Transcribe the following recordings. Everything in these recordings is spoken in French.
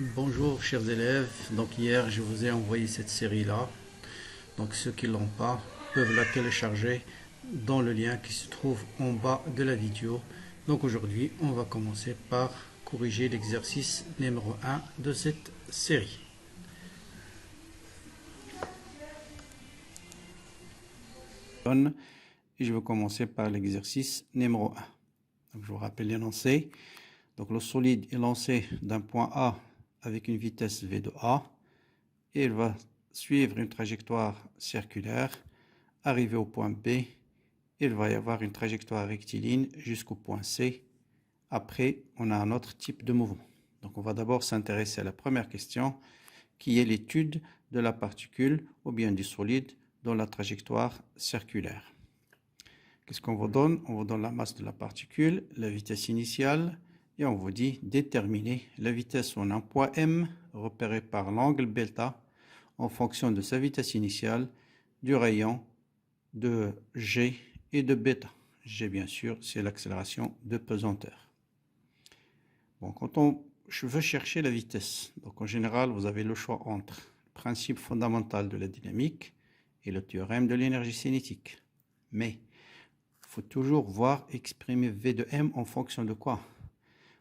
Bonjour chers élèves, donc hier je vous ai envoyé cette série-là, donc ceux qui ne l'ont pas peuvent la télécharger dans le lien qui se trouve en bas de la vidéo. Donc aujourd'hui on va commencer par corriger l'exercice numéro 1 de cette série. Et je vais commencer par l'exercice numéro 1. Donc je vous rappelle l'énoncé. Donc le solide est lancé d'un point A avec une vitesse v de a et il va suivre une trajectoire circulaire, arriver au point B, il va y avoir une trajectoire rectiligne jusqu'au point C. Après, on a un autre type de mouvement. Donc on va d'abord s'intéresser à la première question, qui est l'étude de la particule ou bien du solide dans la trajectoire circulaire. Qu'est-ce qu'on vous donne? On vous donne la masse de la particule, la vitesse initiale, et on vous dit déterminer la vitesse en un point M repéré par l'angle β en fonction de sa vitesse initiale, du rayon, de G et de β. G, bien sûr, c'est l'accélération de pesanteur. Bon, quand on veut chercher la vitesse, donc en général, vous avez le choix entre le principe fondamental de la dynamique et le théorème de l'énergie cinétique. Mais il faut toujours voir exprimer V de M en fonction de quoi?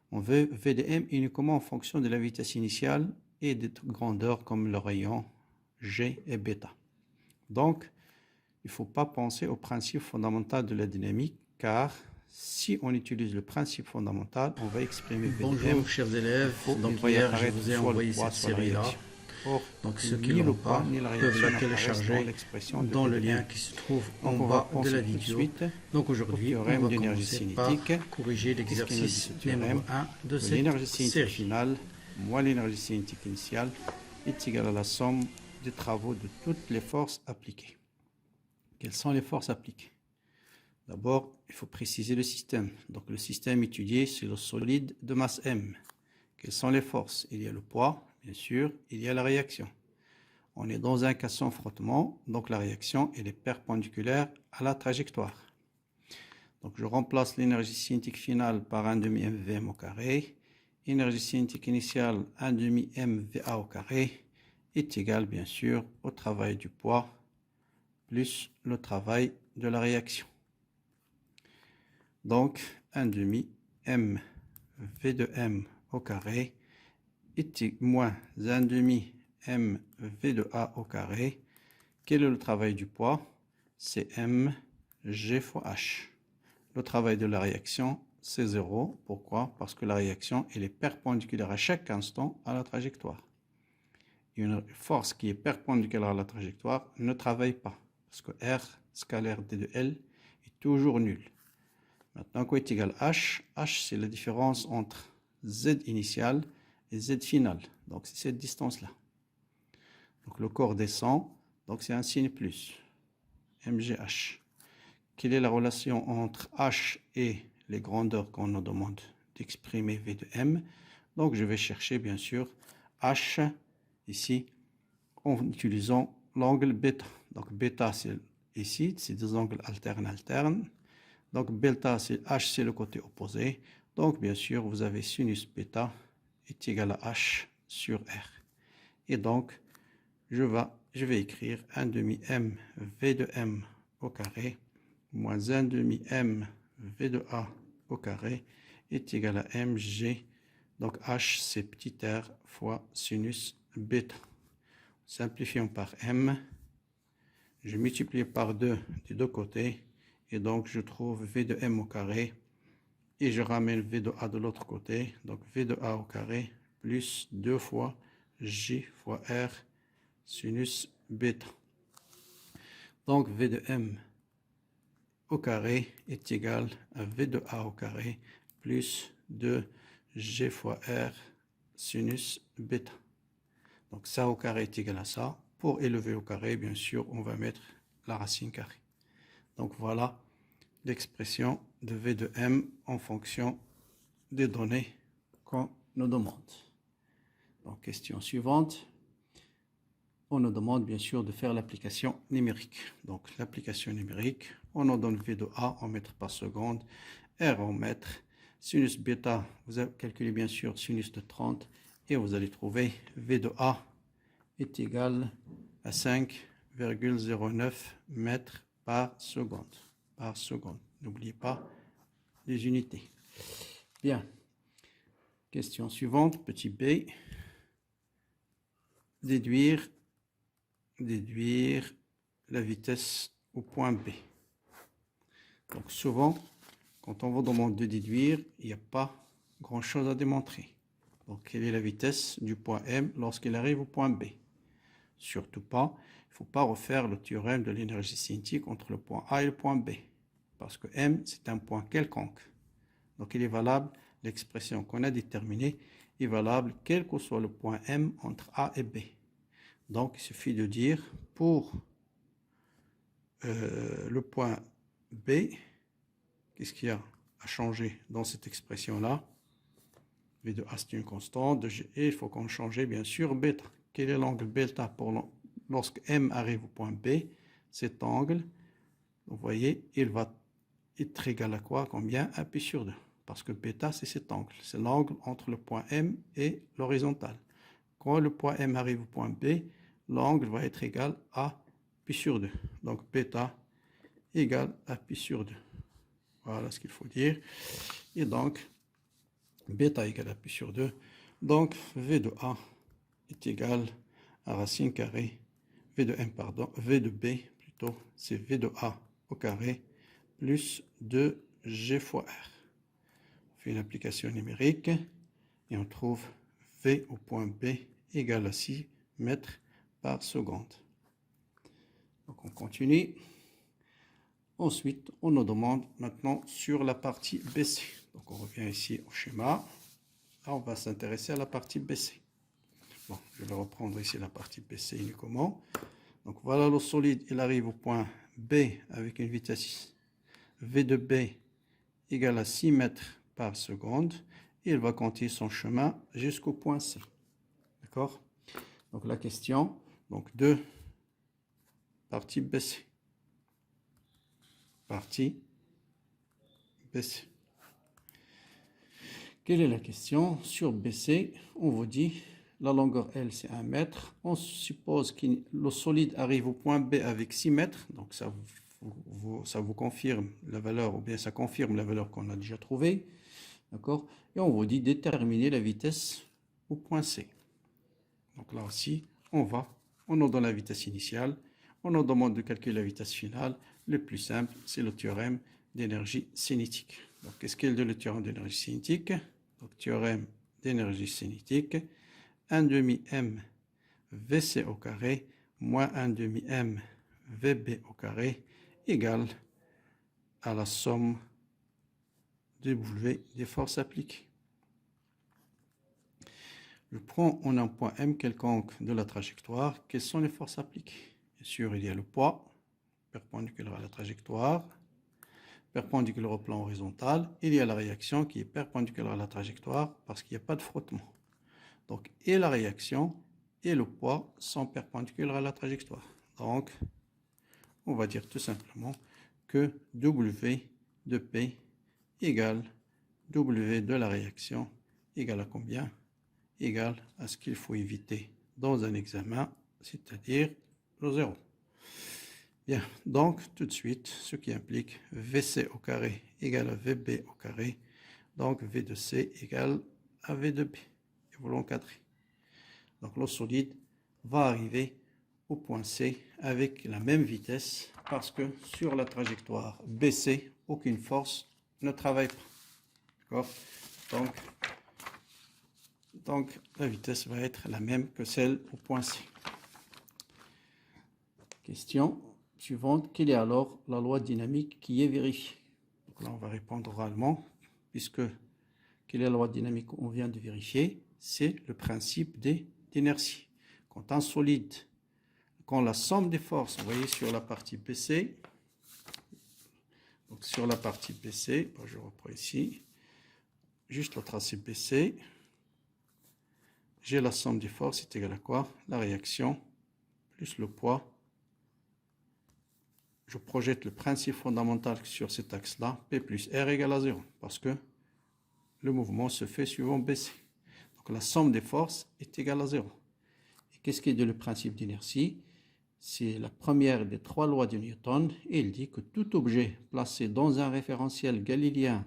On veut V de M uniquement en fonction de la vitesse initiale et des grandeurs comme le rayon G et β. Donc, il ne faut pas penser au principe fondamental de la dynamique, car si on utilise le principe fondamental, on va exprimer V de M. Bonjour chers élèves, donc hier je vous ai envoyé cette série-là. Donc ceux qui ne l'ont pas peuvent la télécharger dans le lien qui se trouve en bas de la vidéo. Donc aujourd'hui, on va commencer par corriger l'exercice numéro 1 de cette l'énergie cinétique série. finale moins l'énergie cinétique initiale est égale à la somme des travaux de toutes les forces appliquées. Quelles sont les forces appliquées? D'abord, il faut préciser le système. Donc le système étudié, c'est le solide de masse M. Quelles sont les forces? Il y a le poids, bien sûr, il y a la réaction. On est dans un cas sans frottement, donc la réaction elle est perpendiculaire à la trajectoire. Donc je remplace l'énergie cinétique finale par 1 demi mvm au carré. Énergie cinétique initiale 1 demi mva au carré est égal bien sûr au travail du poids plus le travail de la réaction. Donc 1 demi mv de m au carré est moins 1 demi mv de a au carré. Quel est le travail du poids? C'est mg fois h. Le travail de la réaction, c'est 0. Pourquoi? Parce que la réaction elle est perpendiculaire à chaque instant à la trajectoire. Une force qui est perpendiculaire à la trajectoire ne travaille pas, parce que R scalaire d de L est toujours nul. Maintenant, quoi est égal à H? H, c'est la différence entre Z initial et Z final. Donc, c'est cette distance-là. Donc, le corps descend, donc c'est un signe plus, MGH. Quelle est la relation entre H et les grandeurs qu'on nous demande d'exprimer V de M? Donc, je vais chercher, bien sûr, H ici en utilisant l'angle β. Donc, β, c'est ici, c'est des angles alternes. Donc, delta, c'est H, c'est le côté opposé. Donc, bien sûr, vous avez sinus β est égal à H sur R. Et donc, je vais écrire 1 demi m V de M au carré moins 1 demi m V de A au carré est égal à mg. Donc h c'est petit r fois sinus β. Simplifions par m. Je multiplie par 2 des deux côtés et donc je trouve V de m au carré et je ramène V de A de l'autre côté. Donc V de A au carré plus 2 fois J fois R sinus β. Donc V de m au carré est égal à V de A au carré plus 2G fois R sinus β. Donc ça au carré est égal à ça. Pour élever au carré, bien sûr, on va mettre la racine carrée. Donc voilà l'expression de V de M en fonction des données qu'on nous demande. Donc question suivante. On nous demande bien sûr de faire l'application numérique. Donc l'application numérique, on nous donne V de A en mètres par seconde, R en mètres, sinus β, vous avez calculé bien sûr sinus de 30 et vous allez trouver V de A est égal à 5,09 mètres par seconde. N'oubliez pas les unités. Bien. Question suivante, petit b. Déduire la vitesse au point B. Donc souvent, quand on vous demande de déduire, il n'y a pas grand-chose à démontrer. Donc quelle est la vitesse du point M lorsqu'il arrive au point B? Surtout pas, il ne faut pas refaire le théorème de l'énergie cinétique entre le point A et le point B. Parce que M, c'est un point quelconque. Donc il est valable, l'expression qu'on a déterminée est valable quel que soit le point M entre A et B. Donc il suffit de dire pour le point B, qu'est-ce qu'il y a à changer dans cette expression-là? V de A c'est une constante, et il faut qu'on change bien sûr bêta. Quel est l'angle bêta lorsque M arrive au point B? Cet angle, vous voyez, il va être égal à quoi? Combien? À pi sur 2. Parce que bêta, c'est cet angle. C'est l'angle entre le point M et l'horizontale. Quand le point M arrive au point B, l'angle va être égal à pi sur 2. Donc bêta égale à pi sur 2. Voilà ce qu'il faut dire. Et donc, bêta égale à pi sur 2. Donc, V de A est égal à racine carrée, V de B plutôt, c'est V de A au carré plus 2G fois R. On fait une application numérique et on trouve V au point B égale à 6 mètres par seconde. Donc on continue. Ensuite, on nous demande maintenant sur la partie BC. Donc on revient ici au schéma. Là, on va s'intéresser à la partie BC. Bon, je vais reprendre ici la partie BC uniquement. Donc voilà le solide, il arrive au point B avec une vitesse V de B égale à 6 mètres par seconde. Et il va continuer son chemin jusqu'au point C. D'accord? Donc la question, donc de partie BC. Partie BC. Quelle est la question? Sur BC, on vous dit la longueur L c'est 1 mètre. On suppose que le solide arrive au point B avec 6 mètres. Donc ça vous confirme la valeur, ou bien ça confirme la valeur qu'on a déjà trouvée. D'accord? Et on vous dit déterminer la vitesse au point C. Donc là aussi, on nous donne la vitesse initiale. On nous demande de calculer la vitesse finale. Le plus simple, c'est le théorème d'énergie cinétique. Donc, qu'est-ce qu'est le théorème d'énergie cinétique? Donc, théorème d'énergie cinétique, 1 demi m Vc au carré moins 1 demi m Vb au carré égale à la somme W des forces appliquées. Je prends en un point M quelconque de la trajectoire. Quelles sont les forces appliquées? Bien sûr, il y a le poids perpendiculaire à la trajectoire, perpendiculaire au plan horizontal. Il y a la réaction qui est perpendiculaire à la trajectoire parce qu'il n'y a pas de frottement. Donc, et la réaction et le poids sont perpendiculaires à la trajectoire. Donc, on va dire tout simplement que W de P égale W de la réaction égale à combien? Égale à ce qu'il faut éviter dans un examen, c'est-à-dire le 0. Bien, donc tout de suite, ce qui implique VC au carré égale à VB au carré, donc V de C égale à V de B. Et vous l'encadrez. Donc le solide va arriver au point C avec la même vitesse parce que sur la trajectoire BC, aucune force ne travaille pas. D'accord? Donc la vitesse va être la même que celle au point C. Question suivante, quelle est alors la loi dynamique qui est vérifiée? Donc là, on va répondre oralement, puisque quelle est la loi dynamique qu'on vient de vérifier? C'est le principe d'inertie. Quand un solide, quand la somme des forces, vous voyez sur la partie BC, donc sur la partie BC, je reprends ici, juste le tracé BC, j'ai la somme des forces, c'est égal à quoi? La réaction plus le poids. Je projette le principe fondamental sur cet axe-là, P plus R égale à 0, parce que le mouvement se fait suivant BC. Donc Donc la somme des forces est égale à 0. Et qu'est-ce qui est le principe d'inertie? C'est la première des 3 lois de Newton. Et il dit que tout objet placé dans un référentiel galiléen,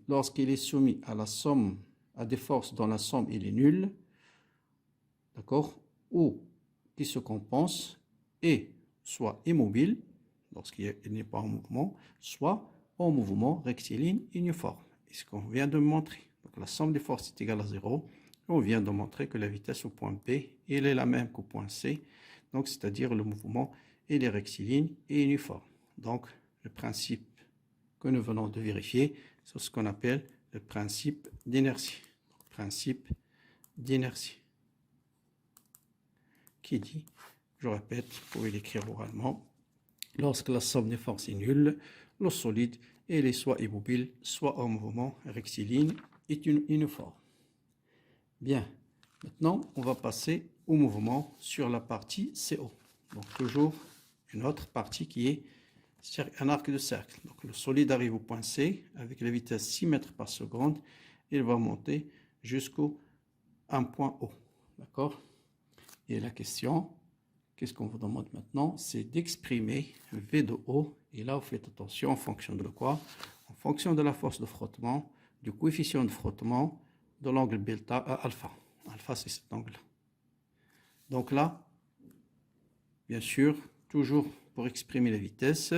lorsqu'il est soumis à la somme, à des forces dont la somme il est nulle, d'accord, ou qui se compense, est soit immobile, lorsqu'il n'est pas en mouvement, soit en mouvement rectiligne uniforme. C'est ce qu'on vient de montrer. Donc la somme des forces est égale à 0. On vient de montrer que la vitesse au point P, elle est la même qu'au point C. Donc c'est-à-dire le mouvement, il est rectiligne et uniforme. Donc le principe que nous venons de vérifier, c'est ce qu'on appelle le principe d'inertie. Principe d'inertie. Qui dit, je répète, vous pouvez l'écrire oralement, lorsque la somme des forces est nulle, le solide il est soit immobile, soit en mouvement rectiligne et uniforme. Bien, maintenant on va passer au mouvement sur la partie CO. Donc toujours une autre partie qui est un arc de cercle. Donc le solide arrive au point C avec la vitesse 6 mètres par seconde. Il va monter jusqu'au un point O. D'accord? Et la question, qu'est-ce qu'on vous demande maintenant? C'est d'exprimer V de O. Et là, vous faites attention en fonction de quoi? En fonction de la force de frottement, du coefficient de frottement, de l'angle delta à alpha. Alpha, c'est cet angle. Donc là, bien sûr, toujours pour exprimer la vitesse,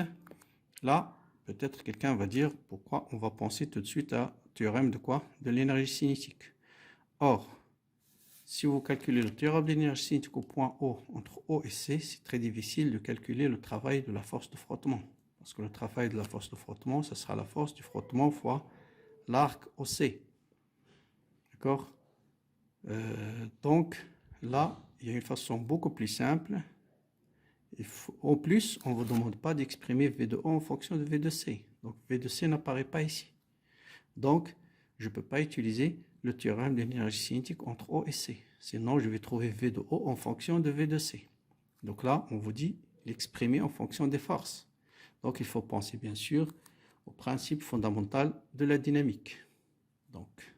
là, peut-être quelqu'un va dire pourquoi on va penser tout de suite à théorème de quoi? De l'énergie cinétique. Or, si vous calculez le théorème de l'énergie cinétique au point O, entre O et C, c'est très difficile de calculer le travail de la force de frottement. Parce que le travail de la force de frottement, ce sera la force du frottement fois l'arc OC. D'accord? Donc, là, il y a une façon beaucoup plus simple. En plus, on ne vous demande pas d'exprimer V de O en fonction de V de C. Donc, V de C n'apparaît pas ici. Donc, je ne peux pas utiliser le théorème de l'énergie cinétique entre O et C. Sinon, je vais trouver V de O en fonction de V de C. Donc là, on vous dit l'exprimer en fonction des forces. Donc, il faut penser, bien sûr, au principe fondamental de la dynamique. Donc,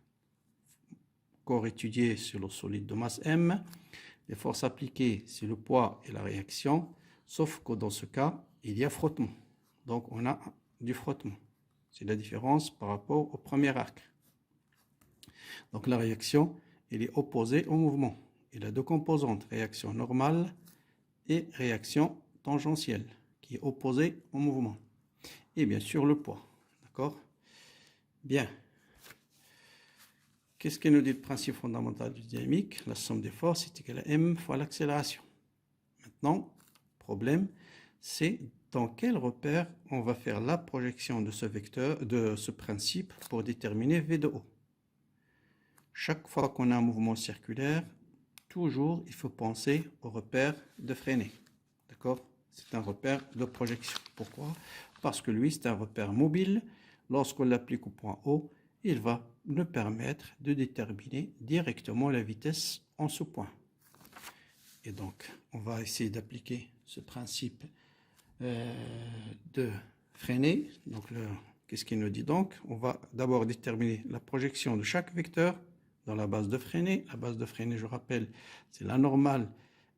corps étudié sur le solide de masse M. Les forces appliquées, c'est le poids et la réaction. Sauf que dans ce cas, il y a frottement. Donc, on a du frottement. C'est la différence par rapport au premier arc. Donc la réaction, elle est opposée au mouvement. Il a deux composantes, réaction normale et réaction tangentielle, qui est opposée au mouvement. Et bien sûr le poids. D'accord? Bien. Qu'est-ce que nous dit le principe fondamental de dynamique? La somme des forces est égale à m fois l'accélération. Maintenant, problème, c'est dans quel repère on va faire la projection de ce vecteur, de ce principe pour déterminer V de O. Chaque fois qu'on a un mouvement circulaire, toujours il faut penser au repère de Freinet. D'accord? C'est un repère de projection. Pourquoi? Parce que lui, c'est un repère mobile. Lorsqu'on l'applique au point O, il va nous permettre de déterminer directement la vitesse en ce point. Et donc, on va essayer d'appliquer ce principe de Freinet. Donc, qu'est-ce qu'il nous dit donc? On va d'abord déterminer la projection de chaque vecteur dans la base de Freinet. La base de Freinet, je rappelle, c'est la normale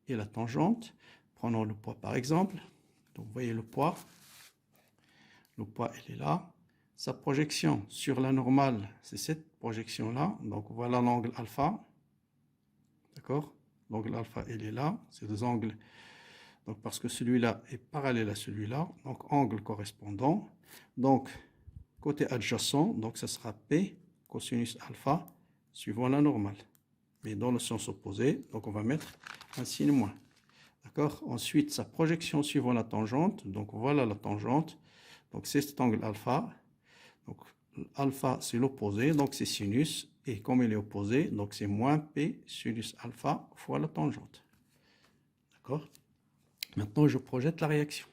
et la tangente. Prenons le poids par exemple. Donc, vous voyez le poids. Le poids, il est là. Sa projection sur la normale, c'est cette projection-là. Donc, voilà l'angle alpha. D'accord? L'angle alpha, il est là. C'est deux angles. Donc, parce que celui-là est parallèle à celui-là. Donc, angle correspondant. Donc, côté adjacent, donc ça sera P cosinus alpha suivant la normale. Mais dans le sens opposé, donc on va mettre un signe moins. D'accord? Ensuite, sa projection suivant la tangente. Donc, voilà la tangente. Donc, c'est cet angle alpha. Donc, alpha, c'est l'opposé. Donc, c'est sinus. Et comme il est opposé, donc c'est moins P sinus alpha fois la tangente. D'accord? Maintenant, je projette la réaction.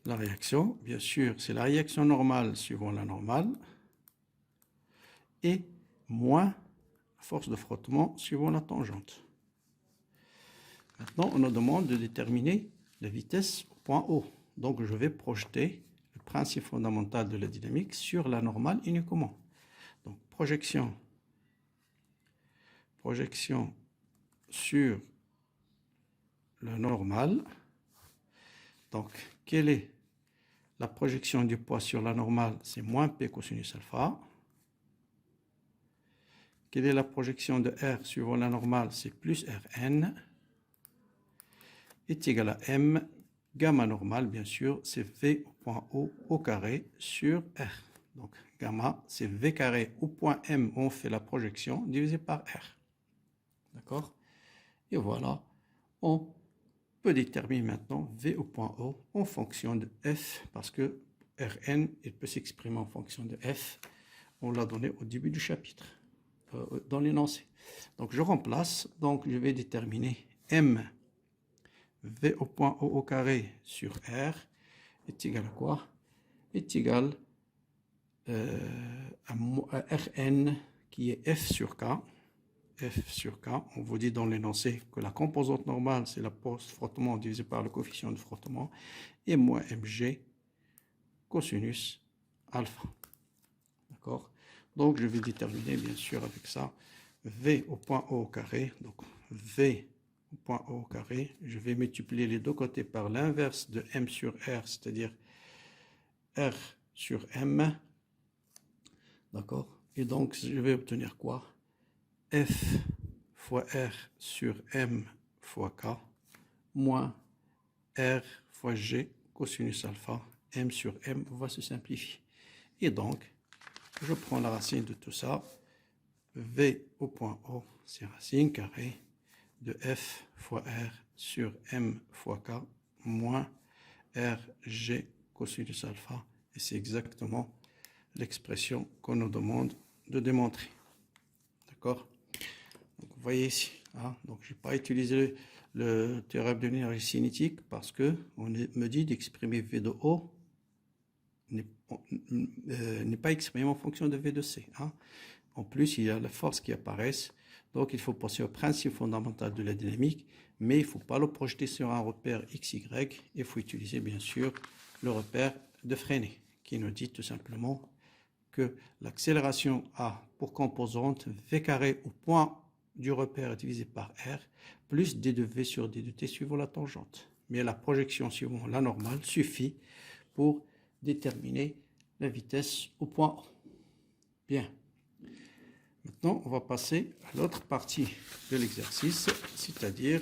La réaction, bien sûr, c'est la réaction normale suivant la normale. Et moins force de frottement suivant la tangente. Maintenant, on nous demande de déterminer la vitesse au point O. Donc, je vais projeter le principe fondamental de la dynamique sur la normale uniquement. Donc, projection projection sur le normal. Donc, quelle est la projection du poids sur la normale? C'est moins P cosinus alpha. Quelle est la projection de R suivant la normale? C'est plus Rn. Est égal à M. Gamma normale, bien sûr, c'est V au point O au carré sur R. Donc, gamma, c'est V carré au point M, on fait la projection, divisé par R. D'accord? Et voilà, on peut déterminer maintenant V au point O en fonction de F, parce que Rn, il peut s'exprimer en fonction de F. On l'a donné au début du chapitre, dans l'énoncé. Donc, je remplace, donc je vais déterminer M V au point O au carré sur R est égal à quoi? Est égal à Rn qui est F sur K. F sur K, on vous dit dans l'énoncé que la composante normale, c'est la post-frottement divisé par le coefficient de frottement, et moins mg cosinus alpha. D'accord? Donc, je vais déterminer, bien sûr, avec ça, V au point O au carré. Donc, V au point O au carré. Je vais multiplier les deux côtés par l'inverse de M sur R, c'est-à-dire R sur M. D'accord? Et donc, je vais obtenir quoi? F fois R sur M fois K moins R fois G cosinus alpha. M sur M va se simplifier. Et donc, je prends la racine de tout ça. V au point O, c'est racine carrée de F fois R sur M fois K moins RG cosinus alpha. Et c'est exactement l'expression qu'on nous demande de démontrer. D'accord? Donc, vous voyez ici, hein? Donc, je n'ai pas utilisé le théorème de l'énergie cinétique parce qu'on me dit d'exprimer V de O n'est pas exprimé en fonction de V de C. Hein? En plus, il y a les forces qui apparaissent. Donc, il faut penser au principe fondamental de la dynamique, mais il ne faut pas le projeter sur un repère XY. Il faut utiliser, bien sûr, le repère de Freinet, qui nous dit tout simplement que l'accélération a pour composante V carré au point du repère divisé par R, plus D de V sur D de T suivant la tangente. Mais la projection suivant la normale suffit pour déterminer la vitesse au point O. Bien. Maintenant, on va passer à l'autre partie de l'exercice, c'est-à-dire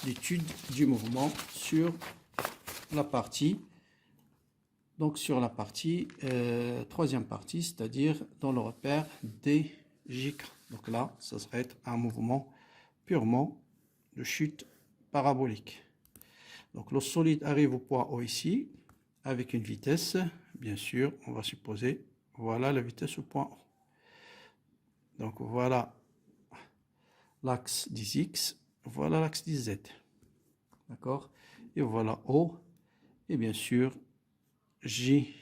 l'étude du mouvement sur la partie, troisième partie, c'est-à-dire dans le repère DJK. Donc là, ça serait un mouvement purement de chute parabolique. Donc le solide arrive au point O ici, avec une vitesse, bien sûr, on va supposer, voilà la vitesse au point O. Donc voilà l'axe des X, voilà l'axe des Z. D'accord? Et voilà O, et bien sûr J,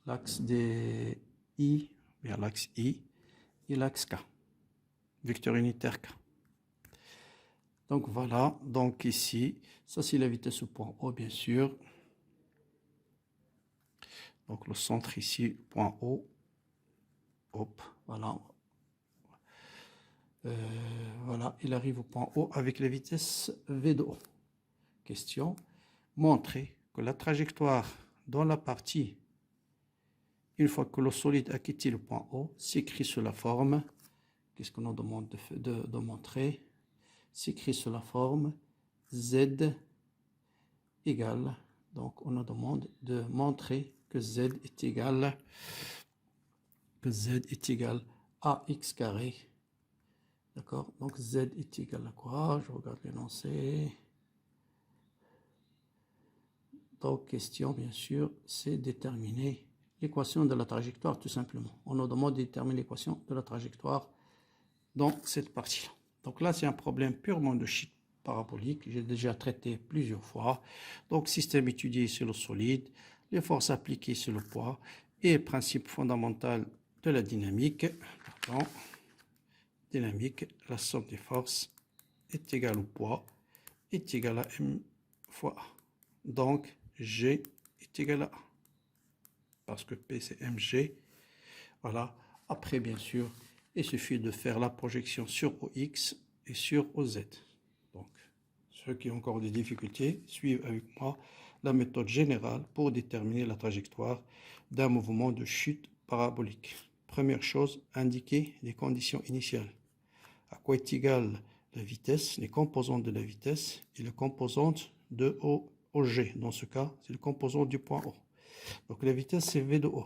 l'axe des I, bien l'axe I, et l'axe K, vecteur unitaire K. Donc voilà, donc ici, ça c'est la vitesse au point O, bien sûr. Donc le centre ici, point O, hop, voilà. Voilà, il arrive au point O avec la vitesse V de O. Question, montrer que la trajectoire dans la partie, une fois que le solide a quitté le point O, s'écrit sous la forme, qu'est-ce qu'on nous demande de montrer? S'écrit sous la forme Z égale, donc on nous demande de montrer que Z est égal à x carré. D'accord? Donc Z est égal à quoi? Je regarde l'énoncé. Donc, question, bien sûr, c'est déterminer l'équation de la trajectoire, tout simplement. On nous demande de déterminer l'équation de la trajectoire dans cette partie-là. Donc là, c'est un problème purement de chute parabolique. J'ai déjà traité plusieurs fois. Donc, système étudié sur le solide, les forces appliquées sur le poids et principe fondamental de la dynamique. Pardon. Dynamique, la somme des forces est égale au poids, est égale à M fois A. Donc, G est égal à A. Parce que P, c'est mg. Voilà. Après, bien sûr, Il suffit de faire la projection sur OX et sur OZ. Donc, ceux qui ont encore des difficultés, suivent avec moi la méthode générale pour déterminer la trajectoire d'un mouvement de chute parabolique. Première chose, indiquer les conditions initiales. À quoi est égale la vitesse, les composantes de la vitesse et les composantes de OG. Dans ce cas, c'est le composant du point O. Donc la vitesse, c'est V de O.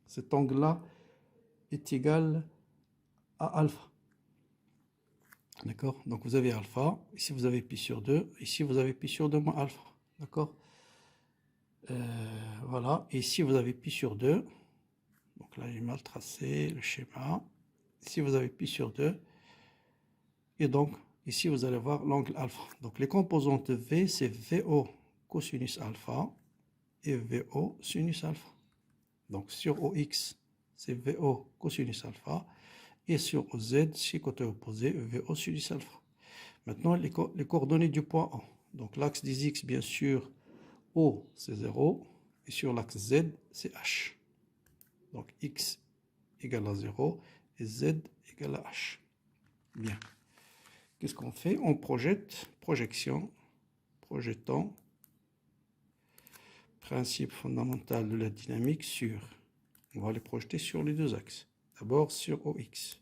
Cet angle-là est égal à alpha. D'accord? Donc vous avez alpha, ici vous avez pi sur 2, ici vous avez pi sur 2 moins alpha. D'accord? Voilà, et ici vous avez pi sur 2. Donc là j'ai mal tracé le schéma. Ici vous avez pi sur 2. Et donc ici vous allez voir l'angle alpha. Donc les composantes de V, c'est VO cosinus alpha et VO sinus alpha. Donc sur OX, c'est VO cosinus alpha. Et sur OZ, c'est côté opposé, VO sinus alpha. Maintenant, les coordonnées du point O. Donc l'axe des X, bien sûr, O, c'est 0. Et sur l'axe Z, c'est H. Donc X égale à 0 et Z égale à H. Bien. Qu'est-ce qu'on fait? On projette, projection, projetant, principe fondamental de la dynamique sur. On va les projeter sur les deux axes. D'abord sur OX.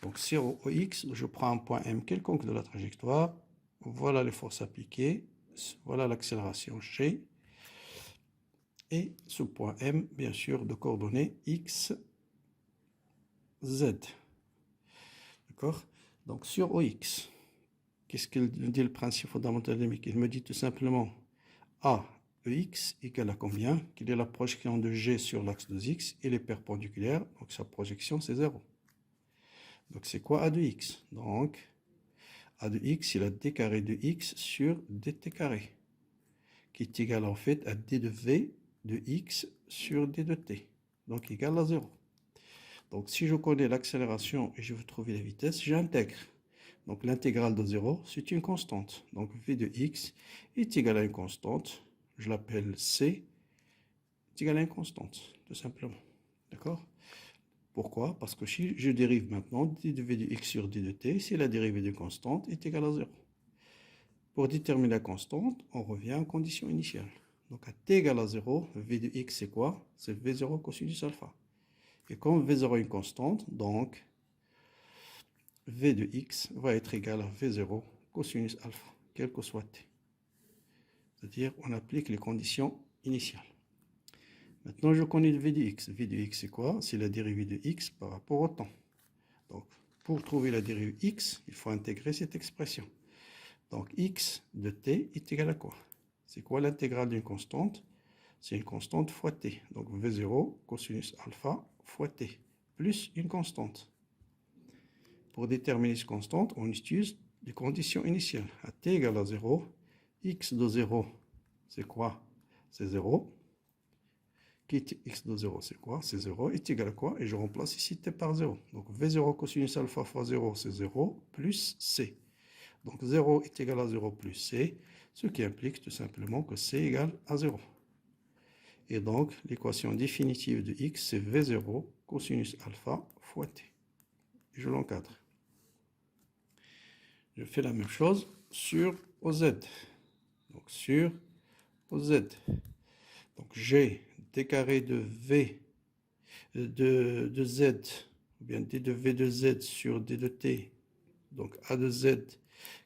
Donc sur OX, je prends un point M quelconque de la trajectoire. Voilà les forces appliquées. Voilà l'accélération G. Et ce point M, bien sûr, de coordonnées X, Z. D'accord? Donc sur OX, qu'est-ce qu'il dit le principe fondamental dynamique? Il me dit tout simplement A EX égale à combien? Quelle est la projection de G sur l'axe de X? Il est perpendiculaire, donc sa projection c'est 0. Donc c'est quoi A de X? Donc A de X, c'est la D carré de X sur dt carré, qui est égal en fait à D de V de X sur D de T, donc égal à 0. Donc si je connais l'accélération et je veux trouver la vitesse, j'intègre. Donc l'intégrale de 0, c'est une constante. Donc V de X est égal à une constante, je l'appelle C, est égal à une constante, tout simplement. D'accord? Pourquoi? Parce que si je dérive maintenant d de V de X sur D de T, si la dérivée d'une constante est égale à 0. Pour déterminer la constante, on revient aux conditions initiales. Donc à t égale à 0, V de X c'est quoi? C'est V0 cosinus alpha. Et comme V0 est une constante, donc V de X va être égal à V0 cosinus alpha, quel que soit t. C'est-à-dire on applique les conditions initiales. Maintenant je connais le V de X. V de X c'est quoi? C'est la dérivée de X par rapport au temps. Donc pour trouver la dérivée X, il faut intégrer cette expression. Donc X de t est égal à quoi? C'est quoi l'intégrale d'une constante? C'est une constante fois t. Donc V0 cosinus alpha fois t, plus une constante. Pour déterminer cette constante, on utilise les conditions initiales. À t égale à 0, x de 0, c'est quoi? C'est 0. X de 0, c'est quoi? C'est 0. Est égal à quoi? Et je remplace ici t par 0. Donc V0 cosinus alpha fois 0, c'est 0, plus c. Donc 0 est égal à 0 plus c, ce qui implique tout simplement que c égale à 0. Et donc, l'équation définitive de x, c'est V0 cosinus alpha fois t. Et je l'encadre. Je fais la même chose sur OZ. Donc, sur OZ. Donc, j'ai d carré de V de Z, ou bien d de V de Z sur d de T. Donc, A de Z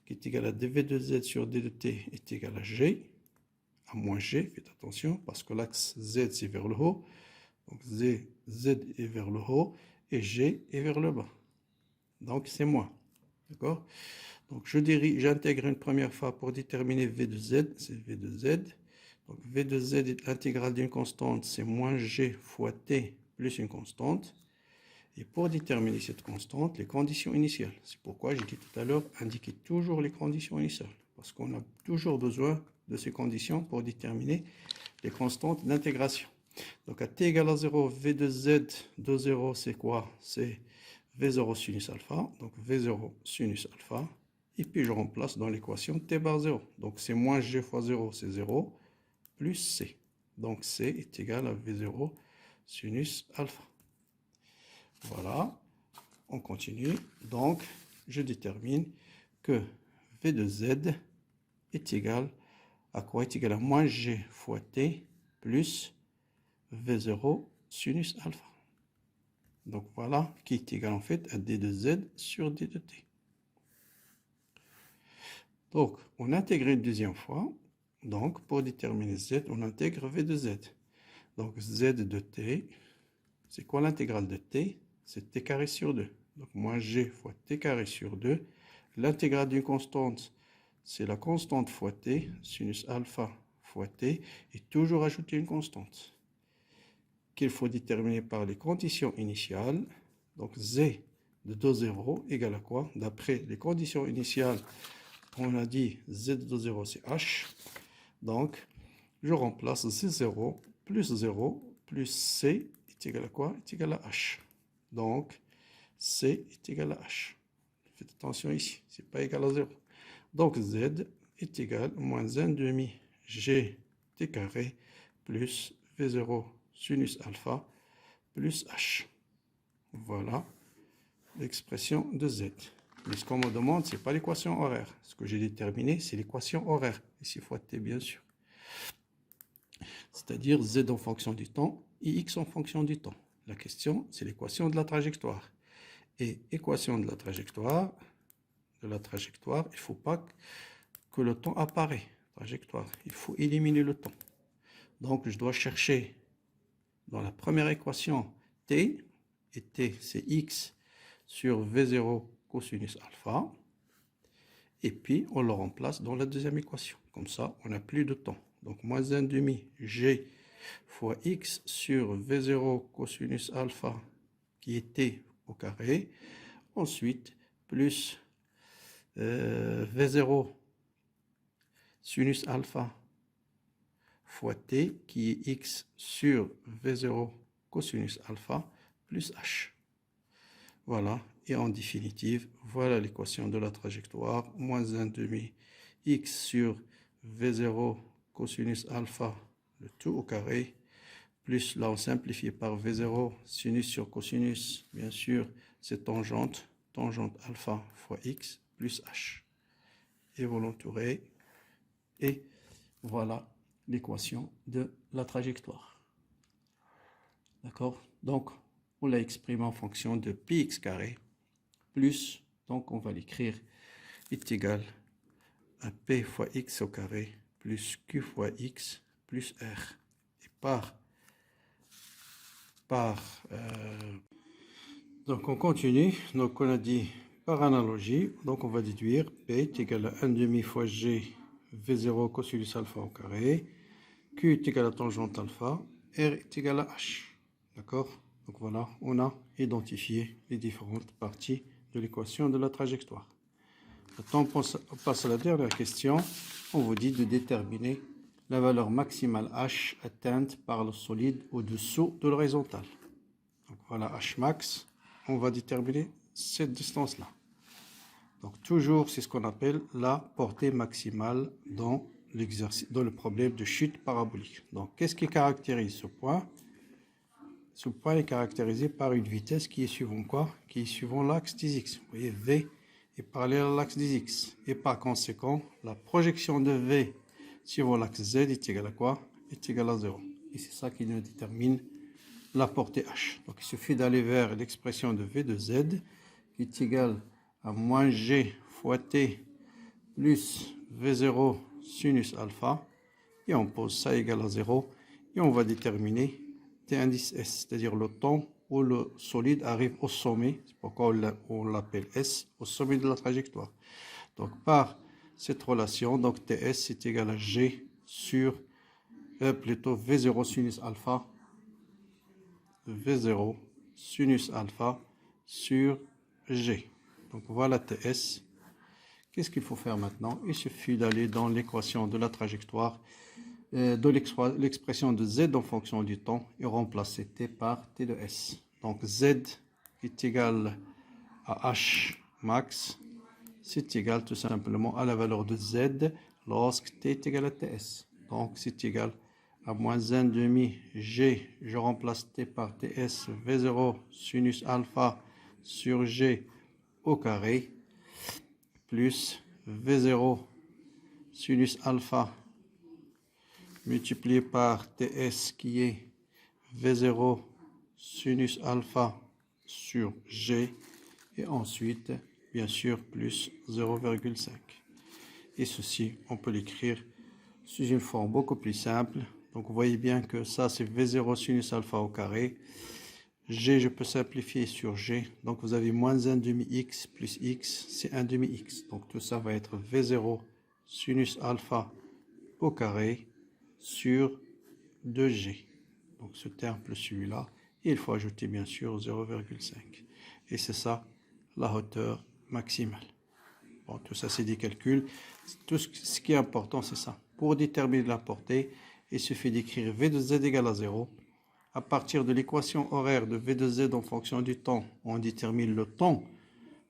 qui est égal à dv de Z sur d de T est égal à G. À moins G, faites attention, parce que l'axe Z, c'est vers le haut. Donc Z est vers le haut et G est vers le bas. Donc c'est moins. D'accord? Donc j'intègre une première fois pour déterminer V de Z, c'est V de Z. Donc V de Z est l'intégrale d'une constante, c'est moins G fois T plus une constante. Et pour déterminer cette constante, les conditions initiales. C'est pourquoi j'ai dit tout à l'heure, indiquez toujours les conditions initiales. Parce qu'on a toujours besoin de ces conditions pour déterminer les constantes d'intégration. Donc à t égale à 0, V de Z de 0, c'est quoi? C'est V0 sinus alpha. Donc V0 sinus alpha. Et puis je remplace dans l'équation t bar 0. Donc c'est moins G fois 0, c'est 0, plus C. Donc C est égal à V0 sinus alpha. Voilà. On continue. Donc, je détermine que V de Z est égal à quoi? Est égal à moins G fois T plus V0 sinus alpha. Donc voilà, qui est égal en fait à D de Z sur D de T. Donc, on intègre une deuxième fois. Donc, pour déterminer Z, on intègre V de Z. Donc, Z de T, c'est quoi l'intégrale de T? C'est T carré sur 2. Donc, moins G fois T carré sur 2. L'intégrale d'une constante, c'est la constante fois T, sinus alpha fois T, et toujours ajouter une constante qu'il faut déterminer par les conditions initiales. Donc, Z de 2, 0 égale à quoi? D'après les conditions initiales, on a dit Z de 0, c'est H. Donc, je remplace Z0 plus C est égal à quoi? Est égal à H. Donc, C est égal à H. Faites attention ici, c'est pas égal à 0. Donc, Z est égal à moins 1 demi G T carré plus V0 sinus alpha plus H. Voilà l'expression de Z. Mais ce qu'on me demande, ce n'est pas l'équation horaire. Ce que j'ai déterminé, c'est l'équation horaire. Ici fois T, bien sûr. C'est-à-dire Z en fonction du temps et X en fonction du temps. La question, c'est l'équation de la trajectoire. Et équation de la trajectoire, il ne faut pas que le temps apparaît. Trajectoire, il faut éliminer le temps. Donc, je dois chercher dans la première équation T, et T, c'est X sur V0 cosinus alpha. Et puis, on le remplace dans la deuxième équation. Comme ça, on n'a plus de temps. Donc, moins 1 demi G fois X sur V0 cosinus alpha, qui est T au carré. Ensuite, plus V0 sinus alpha fois T, qui est X sur V0 cosinus alpha, plus H. Voilà. Et en définitive, voilà l'équation de la trajectoire. Moins 1 demi X sur V0 cosinus alpha, le tout au carré, plus là on simplifie par V0 sinus sur cosinus, bien sûr, c'est tangente alpha fois X plus H. Et vous l'entourez. Et voilà l'équation de la trajectoire. D'accord? Donc, on l'a exprimé en fonction de px carré plus, donc on va l'écrire, est égal à p fois x au carré plus q fois x plus r. Et donc on continue. Donc on a dit par analogie, donc on va déduire p est égal à 1 demi fois g v0 cosinus alpha au carré, q est égal à tangente alpha, r est égal à h. D'accord? Donc voilà, on a identifié les différentes parties de l'équation de la trajectoire. Maintenant, on passe à la dernière question. On vous dit de déterminer la valeur maximale h atteinte par le solide au-dessous de l'horizontale. Donc voilà h max. On va déterminer cette distance-là. Donc toujours, c'est ce qu'on appelle la portée maximale dans le problème de chute parabolique. Donc qu'est-ce qui caractérise ce point? Ce point est caractérisé par une vitesse qui est suivant quoi? Qui est suivant l'axe des x. Vous voyez, V est parallèle à l'axe des x. Et par conséquent, la projection de V suivant l'axe Z est égale à quoi? Est égale à 0. Et c'est ça qui nous détermine la portée h. Donc il suffit d'aller vers l'expression de V de Z qui est égale à moins G fois T plus V0 sinus alpha. Et on pose ça égal à 0. Et on va déterminer T indice S, c'est-à-dire le temps où le solide arrive au sommet, c'est pourquoi on l'appelle S, au sommet de la trajectoire. Donc par cette relation, donc TS est égal à G sur, plutôt V0 sinus alpha, V0 sinus alpha sur G. Donc voilà TS. Qu'est-ce qu'il faut faire maintenant? Il suffit d'aller dans l'équation de la trajectoire, de l'expression de Z en fonction du temps et remplacer T par T de S. Donc Z est égal à H max, c'est égal tout simplement à la valeur de Z lorsque T est égal à TS. Donc c'est égal à moins 1 demi G, je remplace T par TS, V0 sinus alpha sur G au carré plus V0 sinus alpha multiplié par TS qui est V0 sinus alpha sur G et ensuite bien sûr plus 0,5. Et ceci on peut l'écrire sous une forme beaucoup plus simple. Donc vous voyez bien que ça c'est V0 sinus alpha au carré. G je peux simplifier sur G. Donc vous avez moins 1 demi x plus x c'est 1 demi x. Donc tout ça va être V0 sinus alpha au carré sur 2G. Donc ce terme plus celui-là. Et il faut ajouter bien sûr 0,5. Et c'est ça la hauteur maximale. Bon, tout ça c'est des calculs. Tout ce qui est important c'est ça. Pour déterminer la portée, il suffit d'écrire V de z égale à 0. À partir de l'équation horaire de V de z en fonction du temps, on détermine le temps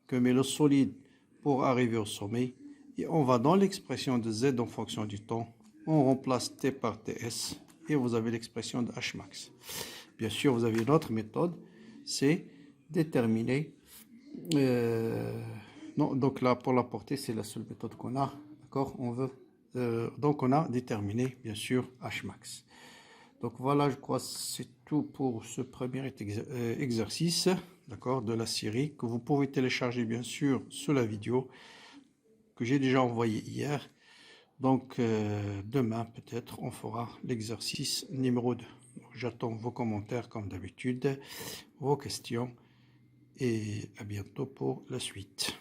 que met le solide pour arriver au sommet. Et on va dans l'expression de z en fonction du temps. On remplace t par ts et vous avez l'expression de h max. Bien sûr, vous avez une autre méthode, c'est déterminer. Non, donc là, pour la portée, c'est la seule méthode qu'on a. D'accord, on veut. Donc on a déterminé, bien sûr, h max. Donc voilà, je crois que c'est tout pour ce premier exercice, d'accord, de la série que vous pouvez télécharger bien sûr sous la vidéo que j'ai déjà envoyée hier. Donc demain peut-être on fera l'exercice numéro 2. J'attends vos commentaires comme d'habitude, vos questions et à bientôt pour la suite.